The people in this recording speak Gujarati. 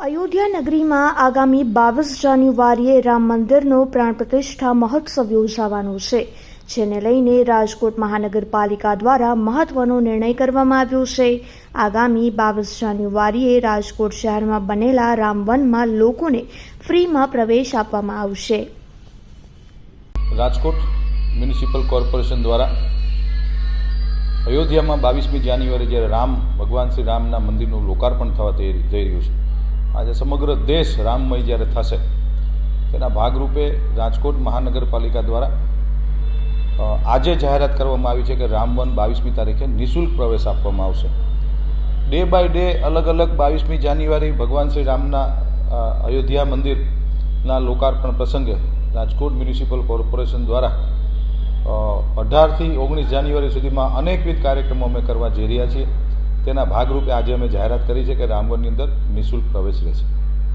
અયોધ્યા નગરીમાં આગામી 22 જાન્યુઆરીએ રામ મંદિરનો પ્રાણ પ્રતિષ્ઠા મહોત્સવ યોજાવાનો છે, જેને લઈને રાજકોટ મહાનગરપાલિકા દ્વારા મહત્વનો નિર્ણય કરવામાં આવ્યો છે। આગામી 22 જાન્યુઆરીએ રાજકોટ શહેરમાં બનેલા રામવનમાં લોકોને ફ્રીમાં પ્રવેશ આપવામાં આવશે। રાજકોટ મ્યુનિસિપલ કોર્પોરેશન દ્વારા અયોધ્યામાં 22મી જાન્યુઆરી જ્યારે ભગવાન શ્રી રામના મંદિરનું લોકાર્પણ થવા જઈ રહ્યું છે, આજે સમગ્ર દેશ રામમય જ્યારે થશે તેના ભાગરૂપે રાજકોટ મહાનગરપાલિકા દ્વારા આજે જાહેરાત કરવામાં આવી છે કે રામવન 22મી તારીખે નિઃશુલ્ક પ્રવેશ આપવામાં આવશે। ડે બાય ડે અલગ અલગ 22મી જાન્યુઆરી ભગવાન શ્રી રામના અયોધ્યા મંદિરના લોકાર્પણ પ્રસંગે રાજકોટ મ્યુનિસિપલ કોર્પોરેશન દ્વારા 18થી 19 જાન્યુઆરી સુધીમાં અનેકવિધ કાર્યક્રમો અમે કરવા જઈ રહ્યા છીએ। તેના ભાગરૂપે આજે અમે જાહેરાત કરી છે કે રામવનની અંદર નિઃશુલ્ક પ્રવેશ રહેશે।